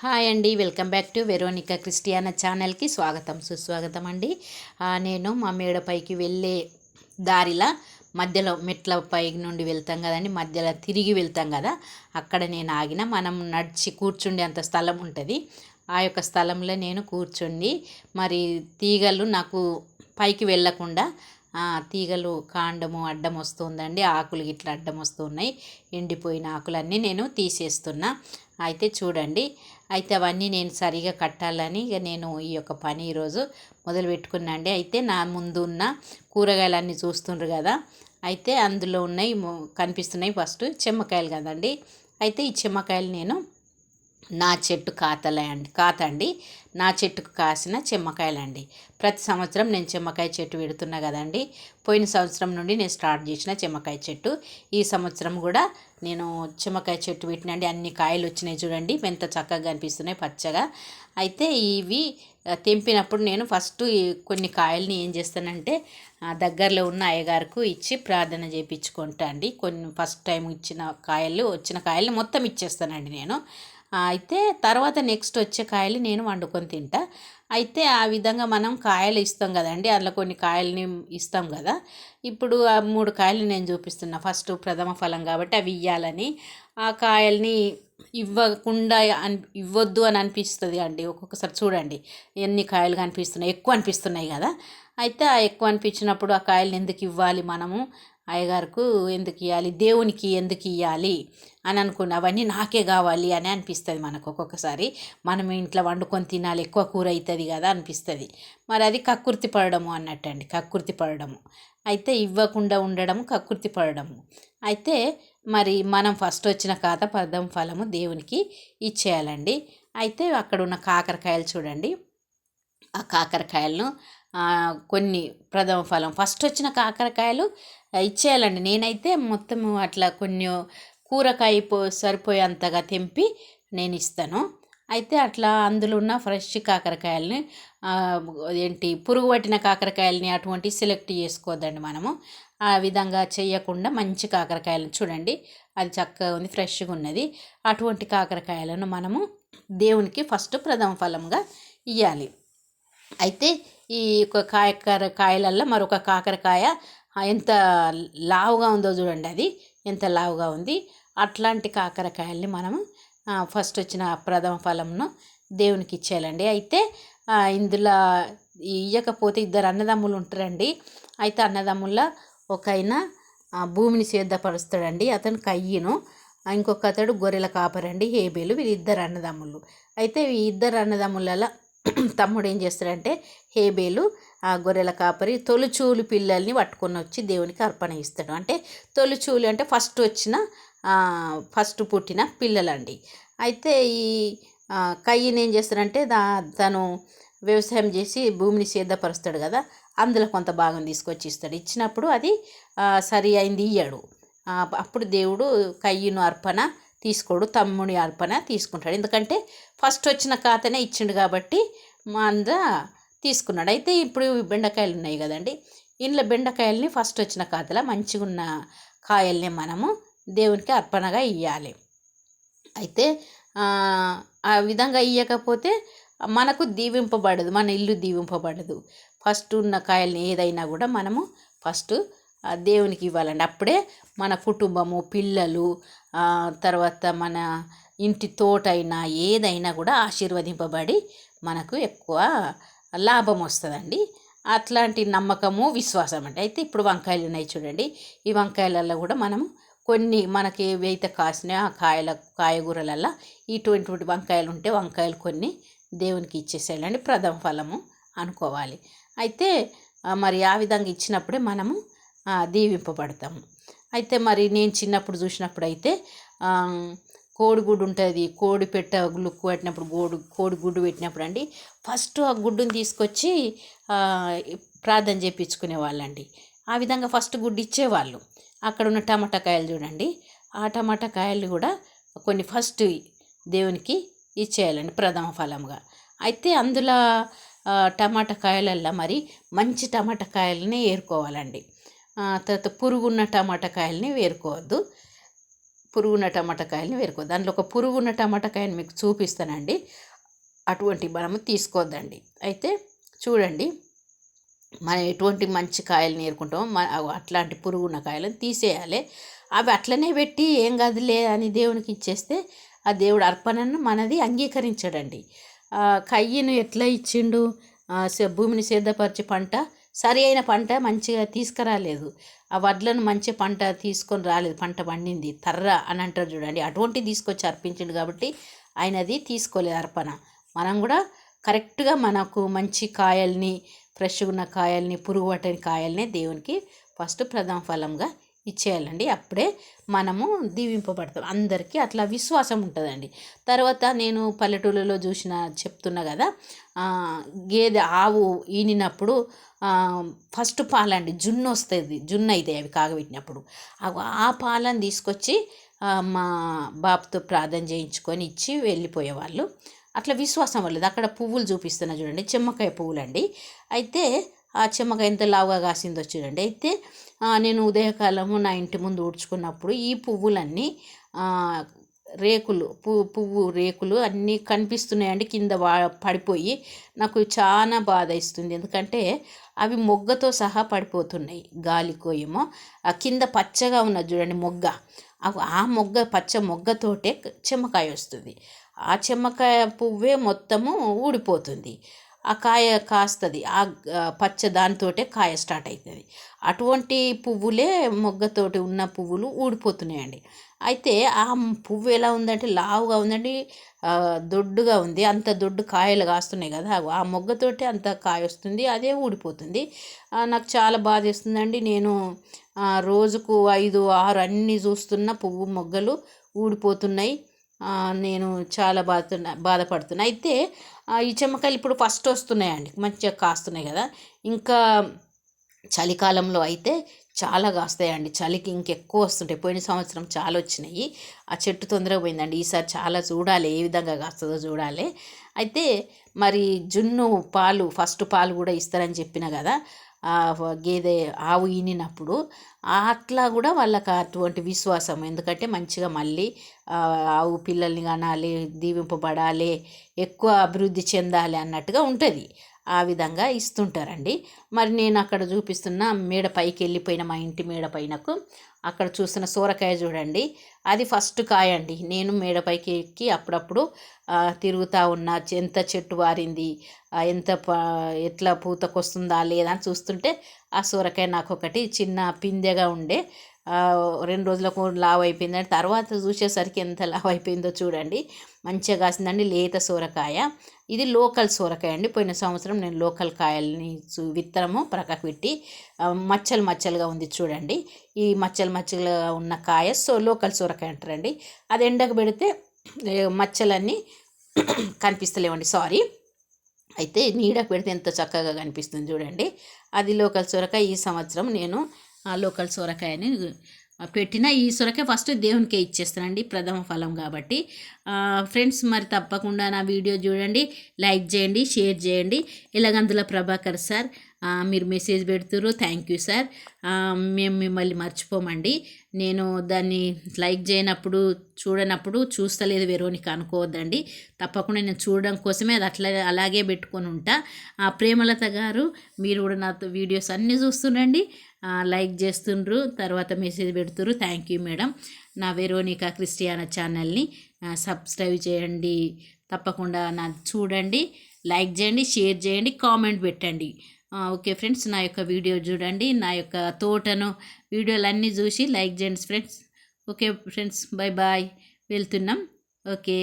Hi అండి, welcome back to Veronica Christiana ఛానల్కి స్వాగతం సుస్వాగతం అండి. నేను మా మేడపైకి వెళ్ళే దారిలా మధ్యలో మెట్ల పై నుండి వెళ్తాం కదండి, మధ్యలో తిరిగి వెళ్తాం కదా, అక్కడ నేను ఆగిన. మనం నడిచి కూర్చుండే అంత స్థలం ఉంటుంది. ఆ యొక్క స్థలంలో నేను కూర్చుండి మరి తీగలు నాకు పైకి వెళ్ళకుండా తీగలు కాండము అడ్డం వస్తుందండి, ఆకులు ఇట్లా అడ్డం వస్తున్నాయి. ఎండిపోయిన ఆకులన్నీ నేను తీసేస్తున్నా. అయితే చూడండి, అయితే అవన్నీ నేను సరిగా కట్టాలని ఇక నేను ఈ యొక్క పని ఈరోజు మొదలు పెట్టుకున్నా అండి. అయితే నా ముందు ఉన్న కూరగాయలన్నీ చూస్తుండ్రు కదా, అయితే అందులో ఉన్నాయి కనిపిస్తున్నాయి. ఫస్ట్ చెమ్మకాయలు కదండి. అయితే ఈ చెమ్మకాయలు నేను నా చెట్టు కాతండి నా చెట్టుకు కాసిన చెమ్మకాయలండి. ప్రతి సంవత్సరం నేను చెమ్మకాయ చెట్టు పెడుతున్నా కదండి. పోయిన సంవత్సరం నుండి నేను స్టార్ట్ చేసిన చెమ్మకాయ చెట్టు. ఈ సంవత్సరం కూడా నేను చెమ్మకాయ చెట్టు పెట్టినండి. అన్ని కాయలు వచ్చినాయి చూడండి, ఎంత చక్కగా కనిపిస్తున్నాయి పచ్చగా. అయితే ఇవి తెంపినప్పుడు నేను ఫస్ట్ కొన్ని కాయల్ని ఏం చేస్తానంటే దగ్గరలో ఉన్న అయ్యగారికి ఇచ్చి ప్రార్థన చేయించుకుంటా అండి. కొన్ని ఫస్ట్ టైం వచ్చిన కాయలు మొత్తం ఇచ్చేస్తానండి నేను. అయితే తర్వాత నెక్స్ట్ వచ్చే కాయలు నేను వండుకొని తింటా. అయితే ఆ విధంగా మనం కాయలు ఇస్తాం కదండి, అందులో కొన్ని కాయలని ఇస్తాం కదా. ఇప్పుడు ఆ 3 కాయలు నేను చూపిస్తున్నా. ఫస్ట్ ప్రథమ ఫలం కాబట్టి అవి ఇవ్వాలని, ఆ కాయల్ని ఇవ్వకుండా ఇవ్వద్దు అని అనిపిస్తుంది అండి ఒక్కొక్కసారి. చూడండి ఎన్ని కాయలు కనిపిస్తున్నాయి, ఎక్కువ అనిపిస్తున్నాయి కదా. అయితే ఆ ఎక్కువ అనిపించినప్పుడు ఆ కాయలను ఎందుకు ఇవ్వాలి మనము, అయ్యగారికి ఎందుకు ఇవ్వాలి, దేవునికి ఎందుకు ఇవ్వాలి అని అనుకుని, అవన్నీ నాకే కావాలి అని అనిపిస్తుంది మనకు ఒక్కొక్కసారి. మనం ఇంట్లో వండుకొని తినాలి, ఎక్కువ కూర అవుతుంది కదా అనిపిస్తుంది. మరి అది కక్కుర్తి పడడము అన్నట్టండి, కక్కుర్తి పడడము. అయితే ఇవ్వకుండా ఉండడము కక్కుర్తి పడడము. అయితే మరి మనం ఫస్ట్ వచ్చిన ప్రథమ ఫలము దేవునికి ఇచ్చేయాలండి. అయితే అక్కడ ఉన్న కాకరకాయలు చూడండి, ఆ కాకరకాయలను కొన్ని ప్రథమ ఫలం ఫస్ట్ వచ్చిన కాకరకాయలు ఇచ్చేయాలండి. నేనైతే మొత్తం అట్లా కొన్ని కూరకాయ సరిపోయేంతగా తెంపి నేను ఇస్తాను. అయితే అట్లా అందులో ఉన్న ఫ్రెష్ కాకరకాయలని పురుగు పట్టిన కాకరకాయలని అటువంటి సెలెక్ట్ చేసుకోవద్దండి మనము. ఆ విధంగా చేయకుండా మంచి కాకరకాయలను చూడండి, అది చక్కగా ఉంది, ఫ్రెష్గా ఉన్నది. అటువంటి కాకరకాయలను మనము దేవునికి ఫస్ట్ ప్రథమ ఫలంగా ఇవ్వాలి. అయితే ఈ కాయలల్లో మరొక కాకరకాయ ఎంత లావుగా ఉందో చూడండి, అది ఎంత లావుగా ఉంది. అట్లాంటి కాకరకాయల్ని మనము ఫస్ట్ వచ్చిన ప్రథమ ఫలంను దేవునికి ఇచ్చేయాలండి. అయితే ఇందులో ఇవ్వకపోతే ఇద్దరు అన్నదమ్ములు ఉంటారండి. అయితే అన్నదమ్ముల ఒక ఆయన భూమిని సిద్ధపరుస్తాడండి, అతను కయ్యను. ఇంకొక అతడు గొర్రెల కాపరండి, హేబేలు. వీళ్ళిద్దరు అన్నదమ్ములు. అయితే ఈ ఇద్దరు అన్నదమ్ములలో తమ్ముడు ఏం చేస్తాడంటే హేబేలు ఆ గొర్రెల కాపరి తొలిచూలు పిల్లల్ని పట్టుకొని వచ్చి దేవునికి అర్పణ ఇస్తాడు. అంటే తొలిచూలు అంటే ఫస్ట్ పుట్టిన పిల్లలండి. అయితే ఈ కయ్యను ఏం చేస్తాడంటే తను వ్యవసాయం చేసి భూమిని సిద్ధపరుస్తాడు కదా, అందులో కొంత భాగం తీసుకొచ్చి ఇస్తాడు. ఇచ్చినప్పుడు అది సరి అయింది ఇయ్యాడు. అప్పుడు దేవుడు కయ్యను అర్పణ తీసుకోడు, తమ్ముని అర్పణ తీసుకుంటాడు. ఎందుకంటే ఫస్ట్ వచ్చిన ఖాతానే ఇచ్చిండు కాబట్టి తీసుకున్నాడు. అయితే ఇప్పుడు బెండకాయలు ఉన్నాయి కదండి, ఇంట్లో బెండకాయల్ని ఫస్ట్ వచ్చిన ఖాతాలో మంచిగా ఉన్న కాయల్ని మనము దేవునికి అర్పణగా ఇవ్వాలి. అయితే ఆ విధంగా ఇవ్వకపోతే మనకు దీవింపబడదు, మన ఇల్లు దీవింపబడదు. ఫస్ట్ ఉన్న కాయల్ని ఏదైనా కూడా మనము ఫస్ట్ దేవునికి ఇవ్వాలండి. అప్పుడే మన కుటుంబము, పిల్లలు, తర్వాత మన ఇంటి తోటైనా ఏదైనా కూడా ఆశీర్వదింపబడి మనకు ఎక్కువ లాభం వస్తుందండి. అట్లాంటి నమ్మకము, విశ్వాసం అంటే. అయితే ఇప్పుడు వంకాయలు ఉన్నాయి చూడండి, ఈ వంకాయలలో కూడా మనము కొన్ని మనకి ఏవైతే కాసినా ఆ కాయగూరలల్లో ఇటువంటి వంకాయలు ఉంటే వంకాయలు కొన్ని దేవునికి ఇచ్చేసేయాలండి, ప్రథమ ఫలము అనుకోవాలి. అయితే మరి ఆ విధంగా ఇచ్చినప్పుడే మనము దీవింపబడతాము. అయితే మరి నేను చిన్నప్పుడు చూసినప్పుడు అయితే కోడిగుడ్డు ఉంటుంది, కోడి పెట్ట లుక్కు పెట్టినప్పుడు కోడిగుడ్డు పెట్టినప్పుడు అండి ఫస్ట్ ఆ గుడ్డుని తీసుకొచ్చి ప్రార్థన చేయించుకునే వాళ్ళండి. ఆ విధంగా ఫస్ట్ గుడ్డు ఇచ్చేవాళ్ళు. అక్కడ ఉన్న టమాటా కాయలు చూడండి, ఆ టమాటా కాయలు కూడా కొన్ని ఫస్ట్ దేవునికి ఇచ్చేయాలండి ప్రథమ ఫలంగా. అయితే అందులో టమాటా కాయలల్లో మరి మంచి టమాటా కాయలని ఏరుకోవాలండి. తర్వాత పురుగున్న టమాటా కాయలని ఏరుకోవద్దు. పురుగున్న టమాటకాయలని వేరుకో. దాంట్లో ఒక పురుగున్న టమాటకాయని మీకు చూపిస్తానండి. అటువంటి మనము తీసుకోవద్దండి. అయితే చూడండి, మనం ఎటువంటి మంచి కాయలు ఏరుకుంటామో అట్లాంటి పురుగున్న కాయలను తీసేయాలి. అవి అట్లనే పెట్టి ఏం కాదులే అని దేవునికి ఇచ్చేస్తే ఆ దేవుడు అర్పణను మనది అంగీకరించడండి. కయ్యను ఎట్లా ఇచ్చిండు, భూమిని సిద్ధపరిచి సరి అయిన పంట మంచిగా తీసుకురాలేదు. ఆ వడ్లను మంచి పంట తీసుకొని రాలేదు, పంట పండింది తర్ర అని అంటారు చూడండి, అటువంటిది తీసుకొచ్చి అర్పించిండు కాబట్టి ఆయనది తీసుకోలేదు అర్పణ. మనం కూడా కరెక్ట్గా మనకు మంచి కాయల్ని, ఫ్రెష్గా ఉన్న కాయల్ని, పురుగు పట్టని కాయల్ని దేవునికి ఫస్ట్ ప్రథమ ఫలంగా ఇచ్చేయాలండి. అప్పుడే మనము దీవింపబడతాం. అందరికీ అట్లా విశ్వాసం ఉంటుందండి. తర్వాత నేను పల్లెటూళ్ళలో చెప్తున్నా కదా, ఆవు ఈనినప్పుడు ఫస్ట్ పాలండి, జున్ను వస్తుంది, జున్ను అవుతాయి అవి కాగబెట్టినప్పుడు. ఆ పాలను తీసుకొచ్చి మా బాపుతో ప్రార్థన చేయించుకొని ఇచ్చి వెళ్ళిపోయేవాళ్ళు. అట్లా విశ్వాసం వాళ్ళది. అక్కడ పువ్వులు చూపిస్తున్నా చూడండి, చెమ్మకాయ పువ్వులండి. అయితే ఆ చెమ్మకాయ ఎంత లావుగా కాసిందో చూడండి. అయితే నేను ఉదయకాలము నా ఇంటి ముందు ఊడ్చుకున్నప్పుడు ఈ పువ్వులన్నీ రేకులు పువ్వు రేకులు అన్నీ కనిపిస్తున్నాయండి. కింద పడిపోయి నాకు చాలా బాధ ఇస్తుంది. ఎందుకంటే అవి మొగ్గతో సహా పడిపోతున్నాయి. గాలికో ఏమో ఆ కింద పచ్చగా ఉన్నది చూడండి మొగ్గ, ఆ మొగ్గ పచ్చ మొగ్గతోటే చెమ్మకాయ వస్తుంది. ఆ చెమ్మకాయ పువ్వే మొత్తము ఊడిపోతుంది. ఆ కాయ కాస్తుంది, ఆ పచ్చ దానితోటే కాయ స్టార్ట్ అవుతుంది. అటువంటి పువ్వులే మొగ్గతోటి ఉన్న పువ్వులు ఊడిపోతున్నాయండి. అయితే ఆ పువ్వు ఎలా ఉందంటే లావుగా ఉందండి, దొడ్డుగా ఉంది. అంత దొడ్డు కాయలు కాస్తున్నాయి కదా, ఆ మొగ్గతోటి అంత కాయ వస్తుంది, అదే ఊడిపోతుంది. నాకు చాలా బాధ వేస్తుందండి. నేను రోజుకు 5, 6 అన్నీ చూస్తున్న పువ్వు మొగ్గలు ఊడిపోతున్నాయి. నేను చాలా బాధపడుతున్నా. అయితే ఈ చెమ్మకాయలు ఇప్పుడు ఫస్ట్ వస్తున్నాయండి, మంచిగా కాస్తున్నాయి కదా. ఇంకా చలికాలంలో అయితే చాలా కాస్తాయండి. చలికి ఇంకెక్కువ వస్తుంటాయి. పోయిన సంవత్సరం చాలా వచ్చినాయి. ఆ చెట్టు తొందరగా పోయిందండి. ఈసారి చాలా చూడాలి, ఏ విధంగా కాస్తుందో చూడాలి. అయితే మరి జున్ను పాలు, ఫస్ట్ పాలు కూడా ఇస్తారని చెప్పిన కదా, గేదె ఆవు ఈనినప్పుడు అట్లా కూడా వాళ్ళకి అటువంటి విశ్వాసం. ఎందుకంటే మంచిగా మళ్ళీ ఆవు పిల్లల్ని కనాలి, దీవింపబడాలి, ఎక్కువ అభివృద్ధి చెందాలి అన్నట్టుగా ఉంటుంది. ఆ విధంగా ఇస్తుంటారండి. మరి నేను అక్కడ చూపిస్తున్న మేడ పైకి వెళ్ళిపోయిన మా ఇంటి మేడ పైనకు అక్కడ చూస్తున్న సోరకాయ చూడండి, అది ఫస్ట్ కాయ అండి. నేను మేడపైకి ఎక్కి అప్పుడప్పుడు తిరుగుతూ ఉన్నా, ఎంత చెట్టు వారింది, ఎట్లా పూతకొస్తుందా లేదా అని చూస్తుంటే ఆ సోరకాయ నాకు ఒకటి చిన్న పిందెగా ఉండే 2 రోజులకు లావు అయిపోయిందండి. తర్వాత చూసేసరికి ఎంత లావు అయిపోయిందో చూడండి. మంచిగా కాసిందండి, లేత సోరకాయ. ఇది లోకల్ సోరకాయ అండి. పోయిన సంవత్సరం నేను లోకల్ కాయల్ని విత్తనము ప్రక్కకు పెట్టి మచ్చలు మచ్చలుగా ఉంది చూడండి. ఈ మచ్చలుగా ఉన్న కాయ లోకల్ సోరకాయ అంటారండి. అది ఎండకు పెడితే మచ్చలన్నీ కనిపిస్తలేవండి, సారీ. అయితే నీడకు పెడితే ఎంత చక్కగా కనిపిస్తుంది చూడండి. అది లోకల్ సొరకాయ. ఈ సంవత్సరం నేను ఆ లోకల్ సొరకాయని పెట్టిన ఈ సొరకాయ ఫస్ట్ దేవునికే ఇచ్చేస్తానండి, ప్రథమ ఫలం కాబట్టి. ఫ్రెండ్స్, మరి తప్పకుండా నా వీడియో చూడండి, లైక్ చేయండి, షేర్ చేయండి. ఇలాగందుల ప్రభాకర్ సార్ మీరు మెసేజ్ పెడుతుర్రు, థ్యాంక్ యూ సార్. మేము మిమ్మల్ని మర్చిపోమండి. నేను దాన్ని లైక్ చేయనప్పుడు, చూడనప్పుడు చూస్తలేదు వెరోనిక అనుకోవద్దండి. తప్పకుండా నేను చూడడం కోసమే అది అలాగే పెట్టుకొని ఉంటా. ప్రేమలత గారు, మీరు కూడా నాతో వీడియోస్ అన్నీ చూస్తుండండి, లైక్ చేస్తుండ్రు, తర్వాత మెసేజ్ పెడుతుర్రు, థ్యాంక్ యూ మేడం. నా వెరోనిక క్రిస్టియానా ఛానల్ని సబ్స్క్రైబ్ చేయండి. తప్పకుండా నా చూడండి, లైక్ చేయండి, షేర్ చేయండి, కామెంట్ పెట్టండి. ఓకే ఫ్రెండ్స్, నా యొక్క వీడియో చూడండి, నా యొక్క తోటను వీడియోలన్నీ చూసి లైక్ చేయండి friends. Okay friends, bye bye, వెళ్తున్నాం. ఓకే.